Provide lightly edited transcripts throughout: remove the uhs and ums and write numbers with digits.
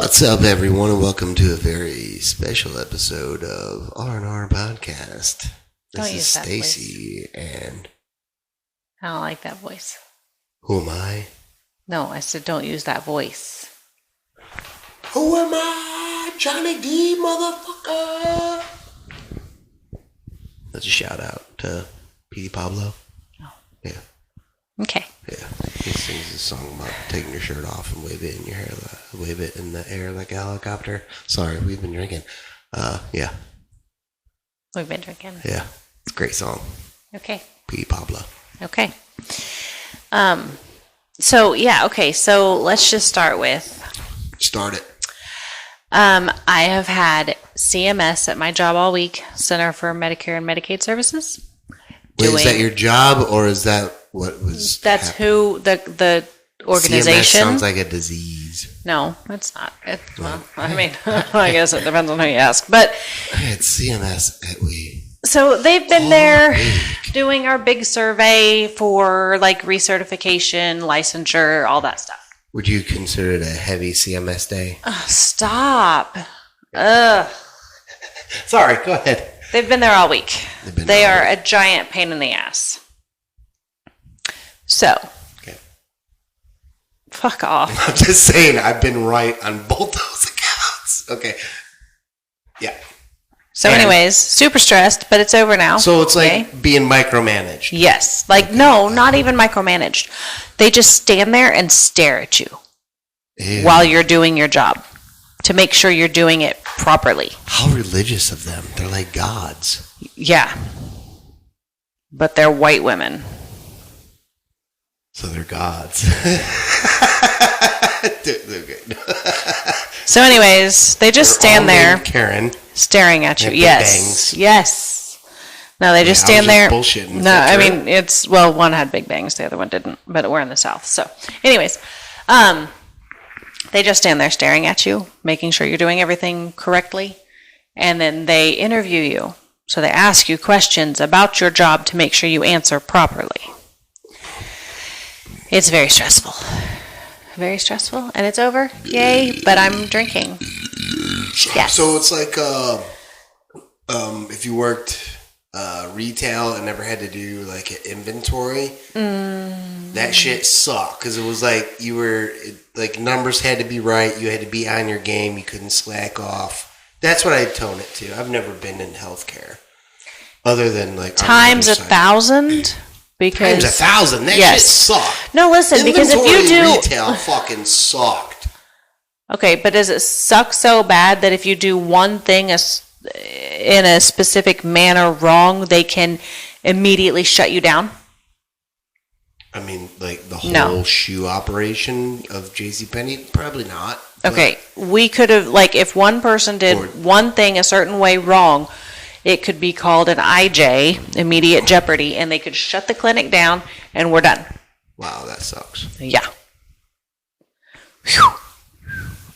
What's up, everyone, and welcome to a very special episode of R&R Podcast. This is Stacy, and... I don't like that voice. Who am I? No, I said don't use that voice. Who am I? Johnny D, motherfucker! That's a shout out to P.D. Pablo. Oh. Yeah. Okay. Yeah. He sings a song about taking your shirt off and wave it in your hair, wave it in the air like a helicopter. Sorry, we've been drinking. Yeah. We've been drinking. Yeah. It's a great song. Okay. P.D. Pablo. Okay. So let's just start with... Start it. I have had CMS at my job all week, Center for Medicare and Medicaid Services. Wait, is that your job, or is that what was... That's who the organization... CMS sounds like a disease. No, it's not. I guess it depends on who you ask. But it's CMS at we. So they've been there doing our big survey for like recertification, licensure, all that stuff. Would you consider it a heavy CMS day? Stop. Ugh. Sorry, go ahead. They've been there all week. They are a giant pain in the ass. So. Okay. Fuck off. I'm just saying, I've been right on both those accounts. Okay. Yeah. So anyways, super stressed, but it's over now. So it's like being micromanaged. Yes. Like, no, not even micromanaged. They just stand there and stare at you while you're doing your job to make sure you're doing it properly. How religious of them. They're like gods. Yeah. But they're white women. So they're gods. So anyways, they just stand there. Karen. Staring at you. Yes. Bangs. Yes. No, they just stand there. Bullshitting. No, I mean, one had big bangs, the other one didn't, but we're in the South. So anyways, they just stand there staring at you, making sure you're doing everything correctly. And then they interview you. So they ask you questions about your job to make sure you answer properly. It's very stressful. Very stressful. And it's over. Yay. But I'm drinking. Yes. So it's like if you worked retail and never had to do like an inventory, that shit sucked because it was like you were like numbers had to be right. You had to be on your game. You couldn't slack off. That's what I'd tone it to. I've never been in healthcare other than like times 1,000. Because times 1,000. That shit sucked. No, listen, because if you do retail, fucking sucked. Okay, but does it suck so bad that if you do one thing in a specific manner wrong, they can immediately shut you down? I mean, like the whole shoe operation of JCPenney? Probably not. Okay, we could have, like, if one person did one thing a certain way wrong, it could be called an IJ, immediate jeopardy, and they could shut the clinic down, and we're done. Wow, that sucks. Yeah. Whew.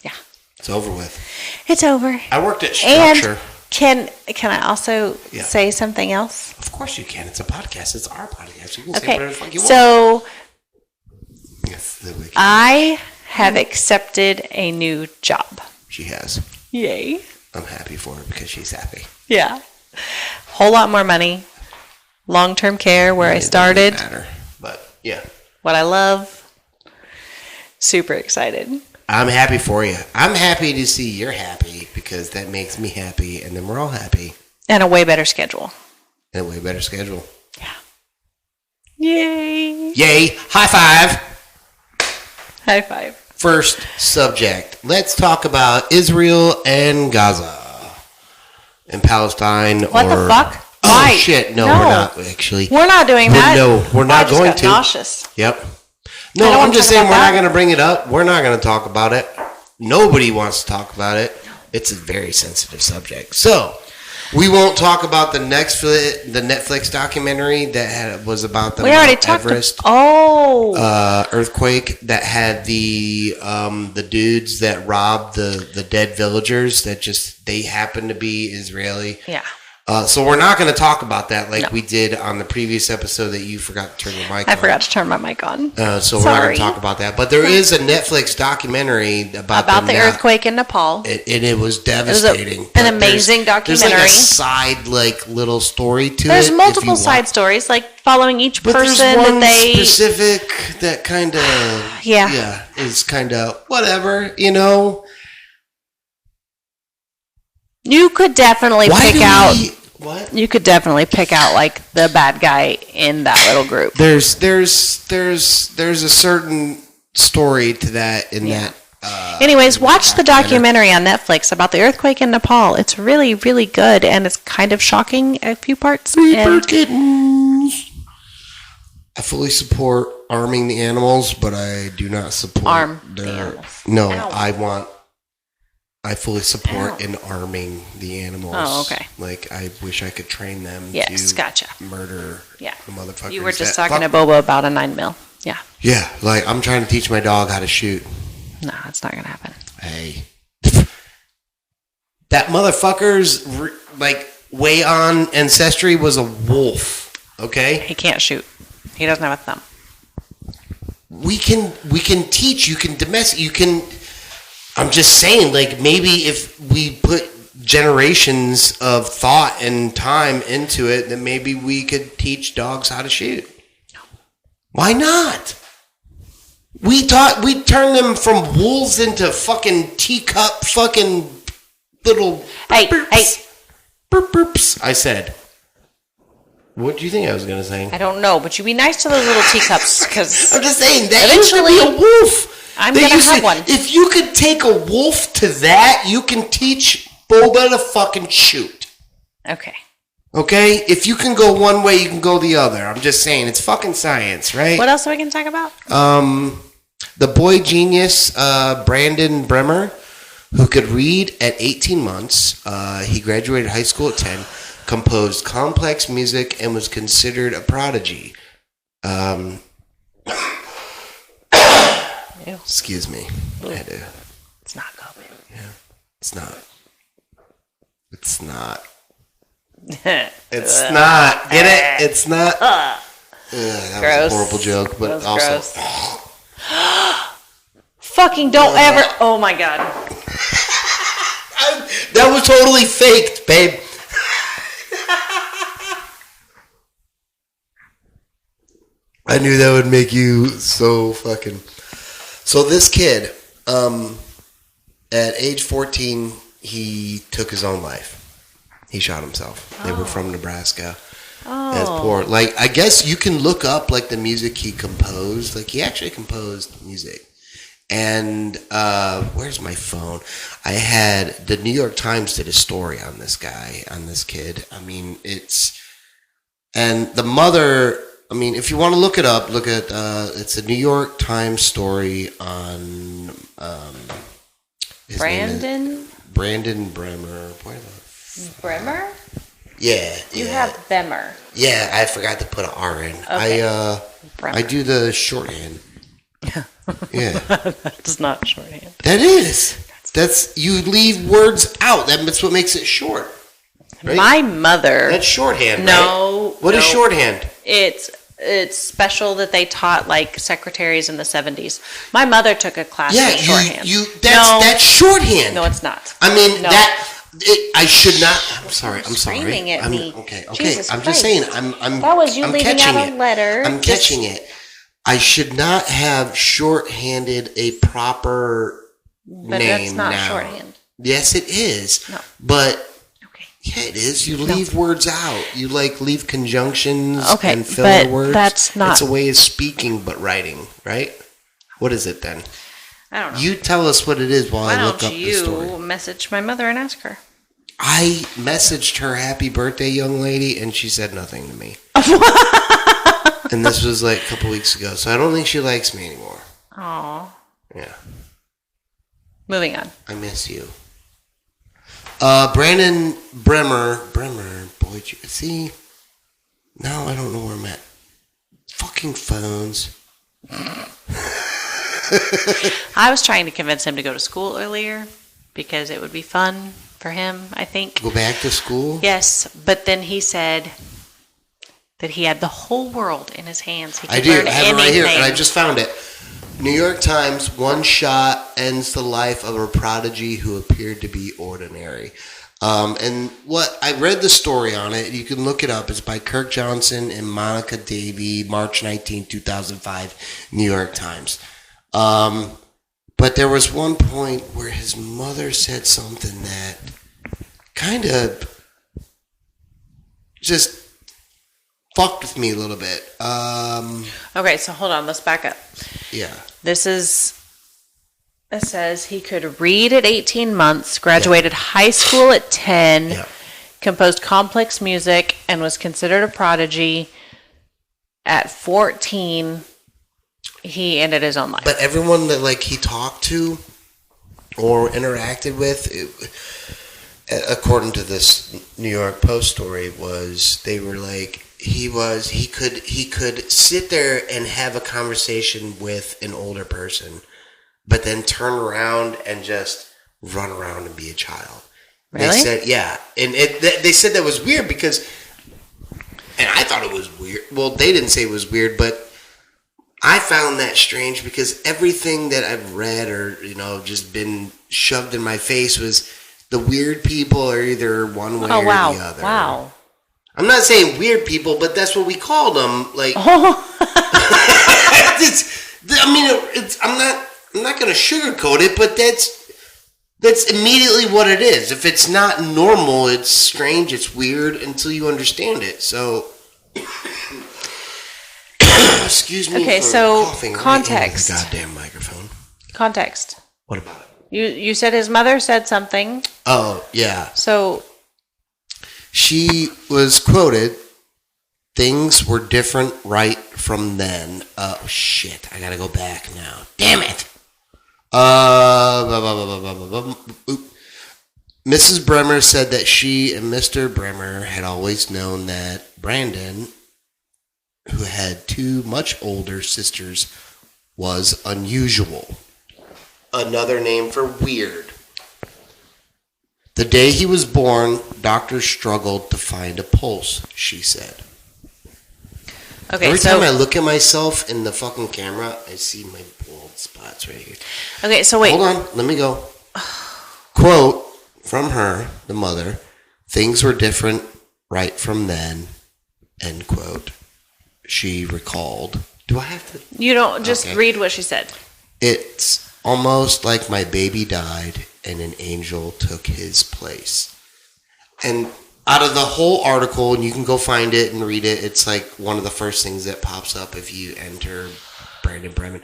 Yeah. It's over with. It's over. I worked at Structure. And can I also say something else? Of course you can. It's a podcast. It's our podcast. You can say whatever the fuck you want. So, yes, I have accepted a new job. She has. Yay. I'm happy for her because she's happy. Yeah. Whole lot more money. Long-term care where I started. Doesn't matter, but yeah. What I love. Super excited. I'm happy for you. I'm happy to see you're happy because that makes me happy, and then we're all happy. And a way better schedule. Yeah. Yay. Yay. High five. High five. First subject. Let's talk about Israel and Gaza. And Palestine. What the fuck? Oh, why? Shit. No, we're not actually. We're not doing that. No, we're not going to. Nauseous. Yep. No, I'm just saying we're not going to bring it up. We're not going to talk about it. Nobody wants to talk about it. It's a very sensitive subject. So, we won't talk about the Netflix documentary that was about the Mount Everest earthquake that had the dudes that robbed the dead villagers that they happened to be Israeli. Yeah. So we're not going to talk about that like we did on the previous episode that you forgot to turn your mic on. I forgot to turn my mic on. So we're not going to talk about that. But there is a Netflix documentary about the earthquake in Nepal. And it was devastating. It was an amazing documentary. There's like a side little story to it. There's multiple side stories, like following each person there's one specific that kind of is kind of whatever, You could definitely What? You could definitely pick out like the bad guy in that little group. There's a certain story to that in that. Anyways, watch the documentary on Netflix about the earthquake in Nepal. It's really, really good, and it's kind of shocking a few parts. Kittens. I fully support arming the animals, but I do not support the animals. No, I fully support in arming the animals. Oh, okay. Like, I wish I could train them to murder the motherfuckers. You were just talking to Boba about a 9mm. Yeah. Yeah, like, I'm trying to teach my dog how to shoot. No, it's not going to happen. Hey. That motherfucker's, way on ancestry was a wolf, okay? He can't shoot. He doesn't have a thumb. We can teach, you can domesticate, you can... I'm just saying, like, maybe if we put generations of thought and time into it, then maybe we could teach dogs how to shoot. Why not? We turned them from wolves into fucking teacup fucking little burps. I said. What do you think I was going to say? I don't know, but you be nice to those little teacups, because... I'm just saying, that eventually used to be a wolf. I'm going to have one. If you could take a wolf to that, you can teach Boba to fucking shoot. Okay. Okay? If you can go one way, you can go the other. I'm just saying, it's fucking science, right? What else are we going to talk about? The boy genius, Brandenn Bremmer, who could read at 18 months. He graduated high school at 10, composed complex music, and was considered a prodigy. Excuse me. It's not COVID. Yeah. It's not. It's not. Get it? It's not. That gross. was a horrible joke, but also. Fucking don't ever. Oh my god. That was totally faked, babe. I knew that would make you so fucking. So this kid, at age 14, he took his own life. He shot himself. They were from Nebraska. That's poor. Like, I guess you can look up like the music he composed. Like, he actually composed music. And where's my phone? I had the New York Times did a story on this guy, on this kid. I mean, and the mother. I mean, if you want to look it up, look at it's a New York Times story on Brandenn Bremmer. Bremmer? Yeah. You have Bremmer. Yeah, I forgot to put an R in. Okay. I do the shorthand. Yeah. That's not shorthand. That is. That's you leave words out. That's what makes it short. Right? My mother. That's shorthand. No. Right? What is shorthand? It's special that they taught like secretaries in the 70s. My mother took a class in shorthand. That's shorthand. No, it's not. I mean I should not. I'm sorry. Screaming at me. Okay. Jesus I'm Christ. just saying. I'm. That was you leaving catching out a letter. I'm catching it. I should not have shorthanded a proper name. But that's not now. shorthand. Yes, it is. No. But okay. Yeah, it is. You leave words out. You leave conjunctions and but filler words. That's not. It's a way of speaking, but writing, right? What is it then? I don't know. You tell us what it is while Why I look don't up the story. you message my mother and ask her? I messaged her happy birthday, young lady, and she said nothing to me. And this was like a couple weeks ago, so I don't think she likes me anymore. Aw. Yeah. Moving on. I miss you. Brandenn Bremmer, boy, see? Now I don't know where I'm at. Fucking phones. I was trying to convince him to go to school earlier because it would be fun for him, I think. Go back to school? Yes, but then he said that he had the whole world in his hands. He could I do. learn I have it right here, and I anything. just found it. New York Times, one shot ends the life of a prodigy who appeared to be ordinary. And what I read the story on it, you can look it up. It's by Kirk Johnson and Monica Davey, March 19, 2005, New York Times. But there was one point where his mother said something that kind of just fucked with me a little bit. Okay, so hold on. Let's back up. Yeah. It says he could read at 18 months, graduated high school at 10, Yeah. composed complex music, and was considered a prodigy. At 14, he ended his own life. But everyone that like he talked to or interacted with, according to this New York Post story, they were like he could sit there and have a conversation with an older person, but then turn around and just run around and be a child. Really? They said, yeah, and they said that was weird because, and I thought it was weird. Well, they didn't say it was weird, but I found that strange because everything that I've read or just been shoved in my face was the weird people are either one way or the other. Wow. I'm not saying weird people, but that's what we called them. Like, I'm not going to sugarcoat it, but that's immediately what it is. If it's not normal, it's strange, it's weird until you understand it. So, excuse me. Okay, for so coughing context. Right into the goddamn microphone. Context. What about it? You said his mother said something. Oh yeah. So She was quoted, "Things were different right from then." Oh, shit. I gotta go back now. Damn it. Mrs. Bremmer said that she and Mr. Bremmer had always known that Brandenn, who had two much older sisters, was unusual. Another name for weird. The day he was born, doctors struggled to find a pulse, she said. okay, Every so time I look at myself in the fucking camera, I see my bald spots right here. okay, so wait. Hold on, let me go. Quote from her, the mother, "Things were different right from then," end quote. She recalled. Do I have to? You don't just Okay. read what she said. "It's almost like my baby died and an angel took his place." And out of the whole article, and you can go find it and read it, it's like one of the first things that pops up if you enter Brandenn Bremmer.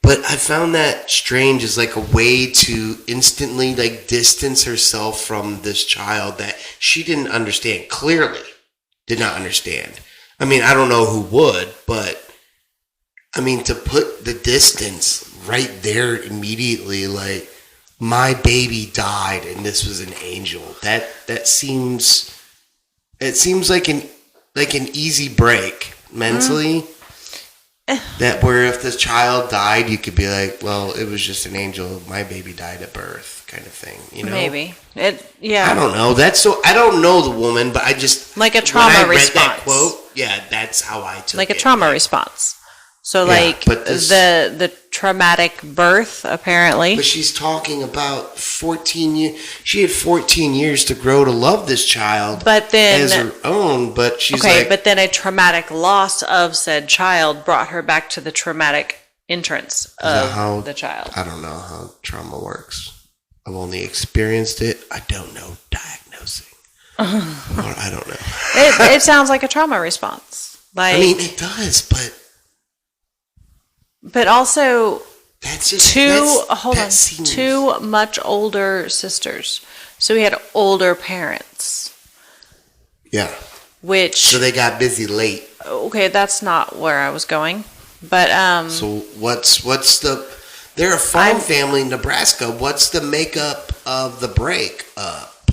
But I found that strange as like a way to instantly like distance herself from this child that she didn't understand, clearly did not understand. I mean, I don't know who would, but I mean, to put the distance right there immediately, like, my baby died and this was an angel. That seems, it seems like an easy break mentally. That where if this child died, you could be like, well, it was just an angel. My baby died at birth, kind of thing. You know, Maybe yeah. I don't know. I don't know the woman, but I just Like a trauma when I read response. that quote, yeah, that's how I took it. Like a trauma response. So Yeah, like but this- the traumatic birth apparently. But she's talking about 14 years. She had 14 years to grow to love this child But then as her own. But she's okay, like, but then a traumatic loss of said child brought her back to the traumatic entrance of the child. I don't know how trauma works. I've only experienced it. I don't know diagnosing. Or I don't know. It sounds like a trauma response. Like, I mean, it does, but also that's just two much older sisters. So he had older parents, Yeah. which So they got busy late. okay, that's not where I was going. But So what's the? They're a farm family in Nebraska. What's the makeup of the break-up?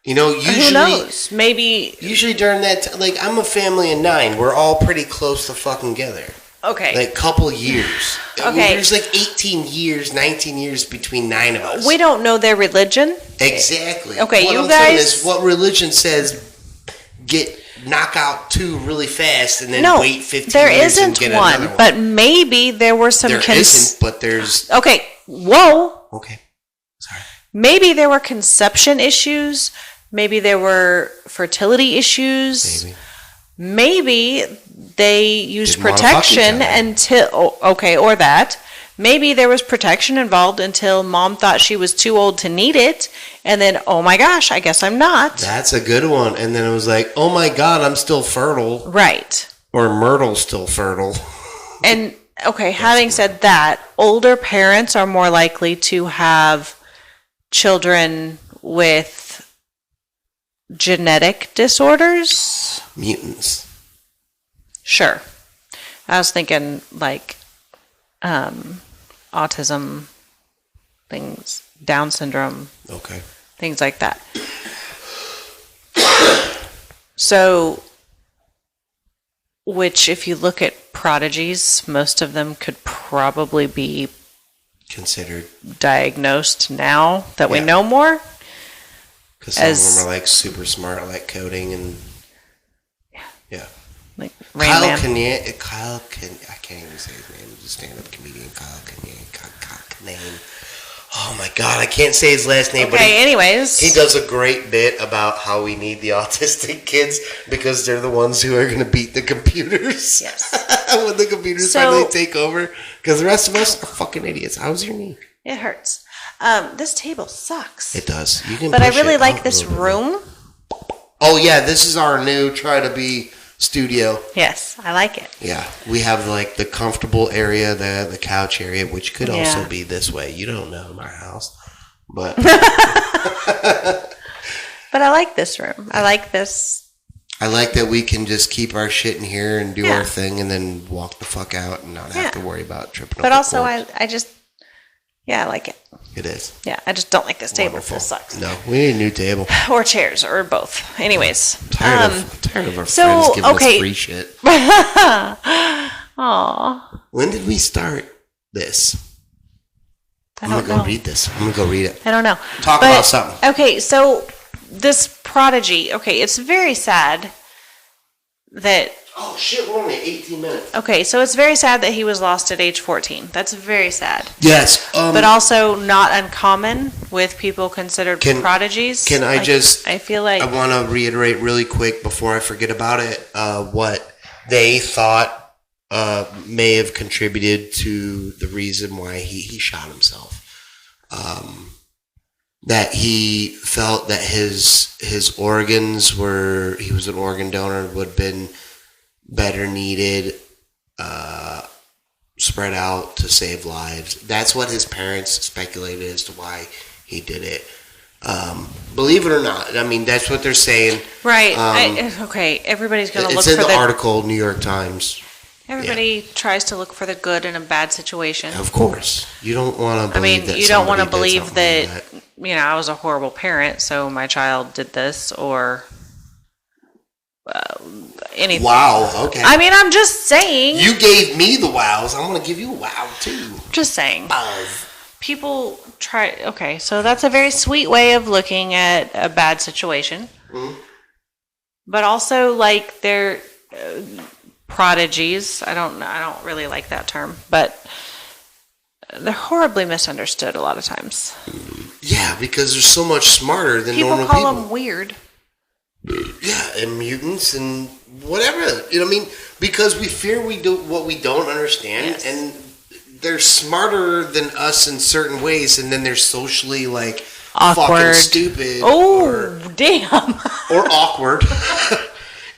You know, usually, who knows? Maybe usually during that, like, I'm a family of 9. We're all pretty close to fucking together. Okay. Like, couple years. Okay. There's like 18 years, 19 years between 9 of us. We don't know their religion. Exactly. Okay, what you I'm guys. saying is what religion says knock out 2 really fast and then wait 15 there years and isn't get one, another one. but maybe there were some. There isn't, but there's. Okay. Whoa. Okay. Sorry. Maybe there were conception issues. Maybe there were fertility issues. Maybe they used Didn't wanna fuck each protection other. until, okay, or that. Maybe there was protection involved until mom thought she was too old to need it. And then, oh my gosh, I guess I'm not. That's a good one. And then it was like, oh my God, I'm still fertile. Right. Or Myrtle's still fertile. And, okay, having said that, older parents are more likely to have children with genetic disorders. Mutants. Sure. I was thinking like autism things, Down syndrome, Okay. things like that. So, which if you look at prodigies, most of them could probably be Considered. diagnosed now that we Yeah. know more. Because some of them are like super smart, like coding and. Yeah. Like Rain Man. I can't even say his name. He's a stand-up comedian, Kyle Kinane. Oh my God, I can't say his last name. Okay, anyways. He does a great bit about how we need the autistic kids because they're the ones who are going to beat the computers. Yes. When the computers finally take over. Because the rest of us are fucking idiots. How's your knee? It hurts. This table sucks. It does. You can but I push really it like out this a little bit. room. Oh yeah, this is our new try to be studio. Yes, I like it. Yeah, we have like the comfortable area, the couch area, which could also Yeah. be this way. You don't know my house, but But I like this room. I like this. I like that we can just keep our shit in here and do Yeah. our thing, and then walk the fuck out and not have to worry about tripping. But over also, cords. I just, yeah, I like it. It is. Yeah, I just don't like this table. Wonderful. This sucks. No, we need a new table. Or chairs, or both. Anyways. Tired of our so, friends giving okay. us free shit. Aw. When did we start this? I'm don't gonna go know. read this. I'm gonna go read it. I don't know. Talk about something. Okay, so this prodigy, okay, it's very sad that, Oh shit, we're only at 18 minutes. okay, so it's very sad that he was lost at age 14. That's very sad. Yes. But also not uncommon with people considered prodigies. Can I just? I feel like. I want to reiterate really quick before I forget about it. What they thought may have contributed to the reason why he shot himself. That he felt that his organs were. He was an organ donor. Would have been better needed. Spread out to save lives. That's what his parents speculated as to why he did it. Believe it or not, I mean that's what they're saying. Right. Okay. Everybody's going to look It's for in the article, New York Times. Everybody tries to look for the good in a bad situation. Of course, you don't want to. I mean, you don't want to believe that, that. you know, I was a horrible parent, so my child did this, or anything. Wow. Okay. I mean, I'm just saying. You gave me the wows. I'm going to give you a wow too. Just saying. Buzz. People try. Okay, so that's a very sweet way of looking at a bad situation. Mm-hmm. But also, like, they're prodigies. I don't really like that term, but they're horribly misunderstood a lot of times. Yeah, because they're so much smarter than People normal call people. them weird. Yeah, and mutants and whatever. You know what I mean? Because we fear we do what we don't understand, Yes. and they're smarter than us in certain ways, and then they're socially like fucking Awkward. stupid. Oh, damn. or awkward.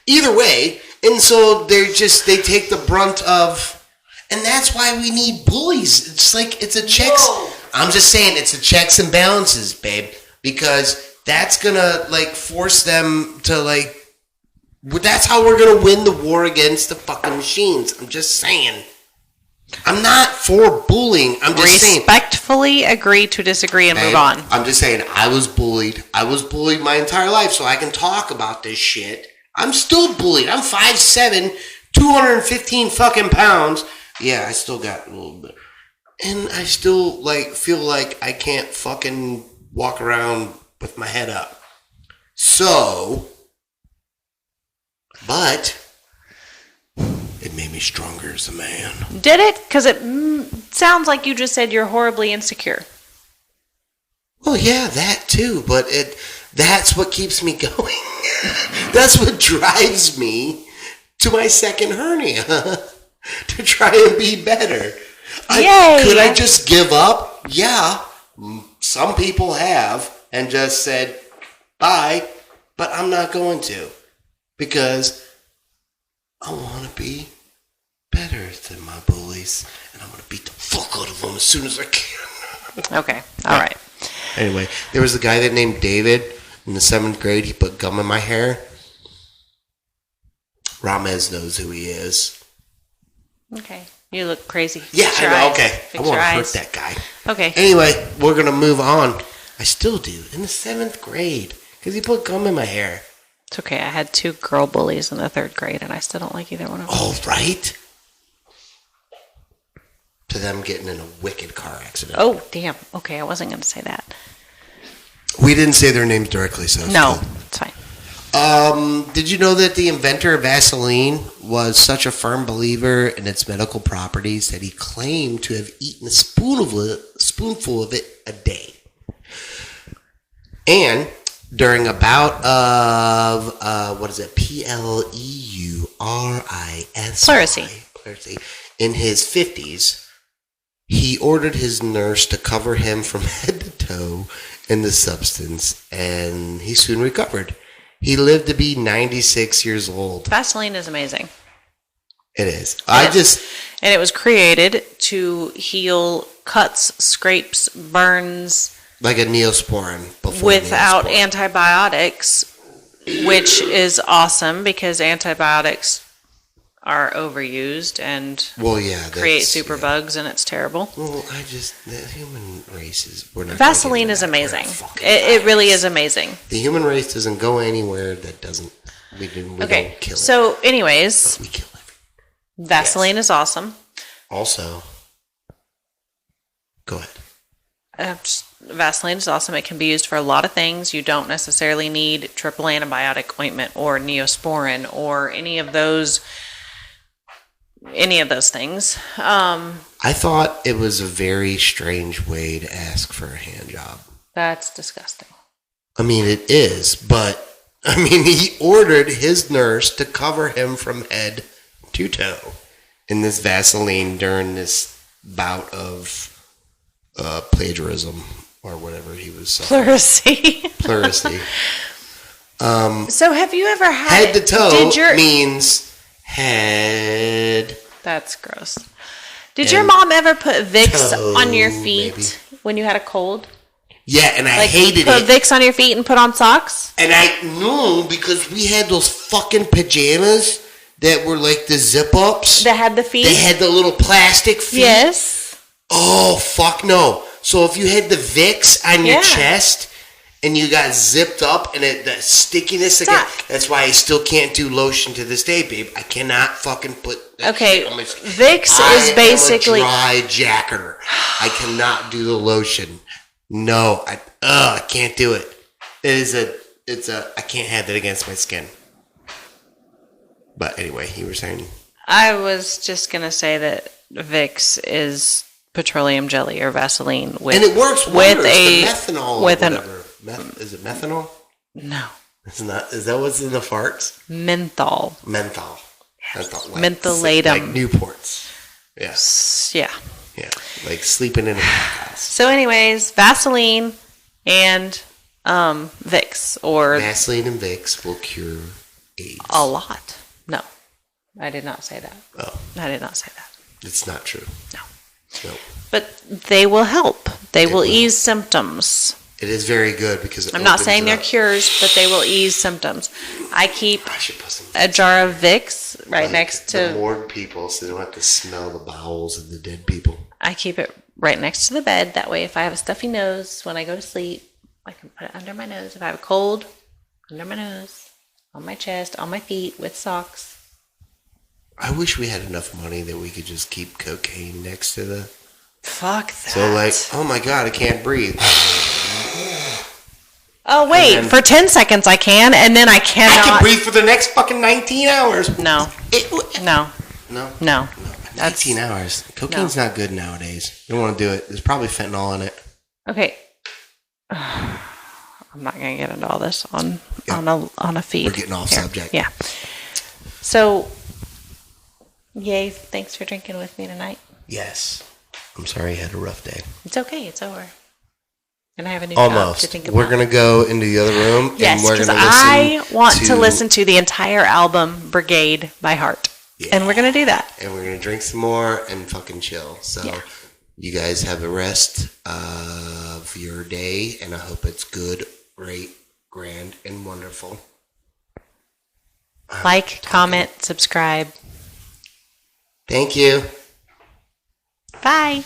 Either way, and so they take the brunt of, and that's why we need bullies. It's like it's a checks. Whoa. I'm just saying it's a checks and balances, babe, because that's gonna like force them to like. That's how we're gonna win the war against the fucking machines. I'm just saying. I'm not for bullying. I'm just saying. Respectfully agree to disagree and move on. I'm just saying I was bullied. I was bullied my entire life, so I can talk about this shit. I'm still bullied. I'm 5'7", 215 fucking pounds. Yeah, I still got a little bit. And I still, like, feel like I can't fucking walk around with my head up. So, but it made me stronger as a man. Did it? Because it sounds like you just said you're horribly insecure. Well, yeah, that too, but that's what keeps me going. That's what drives me to my second hernia. To try and be better. Could I just give up? Yeah, some people have and just said bye, but I'm not going to because I want to be better than my bullies and I'm going to beat the fuck out of them as soon as I can. Okay, all right. Anyway, there was a guy that named David in the 7th grade. He put gum in my hair. Ramez knows who he is. Okay. You look crazy. Yeah, Fix I your know. eyes. Okay. Fix I want your to hurt eyes. that guy. Okay. Anyway, we're going to move on. I still do. In the 7th grade. Because he put gum in my hair. It's okay. I had 2 girl bullies in the 3rd grade, and I still don't like either one of them. Oh, right? To them getting in a wicked car accident. Oh, damn. Okay, I wasn't going to say that. We didn't say their names directly, so No, it's fine. Did you know that the inventor of Vaseline was such a firm believer in its medical properties that he claimed to have eaten a spoonful of it a day? And during a bout of, Pleuris. Pleurisy. In his 50s, he ordered his nurse to cover him from head to toe in the substance, and he soon recovered. He lived to be 96 years old. Vaseline is amazing. It is. And it was created to heal cuts, scrapes, burns. Like a Neosporin. Without Neosporin. antibiotics, which is awesome because antibiotics are overused and create superbugs, and it's terrible. Well, the human race is... Vaseline is amazing. It really is amazing. The human race doesn't go anywhere that doesn't... We don't kill it. So, anyways... But we kill everything. Vaseline is awesome. Also... Go ahead. Vaseline is awesome. It can be used for a lot of things. You don't necessarily need triple antibiotic ointment or Neosporin or any of those things. I thought it was a very strange way to ask for a hand job. That's disgusting. I mean, it is, but he ordered his nurse to cover him from head to toe in this Vaseline during this bout of plagiarism or whatever he was suffering. Pleurisy. So have you ever had... Head to toe means head. That's gross. Did your mom ever put Vicks on your feet when you had a cold? Yeah, and I hated put it. Vicks on your feet and put on socks? And because we had those fucking pajamas that were like the zip-ups. That had the feet? They had the little plastic feet. Yes. Oh, fuck no. So if you had the Vicks on your chest and you got zipped up and the stickiness again, that's why I still can't do lotion to this day, babe. I cannot fucking put that shit on my skin. Vicks is basically... I'm a dry jacker. I cannot do the lotion. No, I can't do it. I can't have that against my skin. But anyway, you were saying... I was just going to say that Vicks is petroleum jelly or Vaseline with... And it works wonders. The methanol with or whatever. Is it methanol? No. It's not. Is that what's in the farts? Menthol. Menthol. Mentholatum. Like Newports. Yeah. Yeah. Yeah. Like sleeping in a house. So anyways, Vaseline and Vicks or... Vaseline and Vicks will cure AIDS. A lot. No. I did not say that. Oh. I did not say that. It's not true. No. Nope. But they will help. They will ease symptoms. It is very good because I'm not saying they're cures, but they will ease symptoms. I should put a jar of Vicks right next to the morgue people, so they don't have to smell the bowels of the dead people. I keep it right next to the bed. That way, if I have a stuffy nose when I go to sleep, I can put it under my nose. If I have a cold, under my nose, on my chest, on my feet with socks. I wish we had enough money that we could just keep cocaine next to the... Fuck that. So like, oh my God, I can't breathe. Oh, wait. For 10 seconds I can, and then I cannot. I can breathe for the next fucking 19 hours. No. No. No? No. 19 hours. Cocaine's not good nowadays. You don't want to do it. There's probably fentanyl in it. Okay. I'm not going to get into all this on a feed. We're getting off subject. Yeah. So, yay, thanks for drinking with me tonight. Yes. I'm sorry you had a rough day. It's okay. It's over. And I have a new job to think about. We're going to go into the other room. Yes, because I want to listen to the entire album Brigade by heart. Yeah. And we're going to do that. And we're going to drink some more and fucking chill. So you guys have the rest of your day, and I hope it's good, great, grand, and wonderful. Like, comment, subscribe. Thank you. Bye.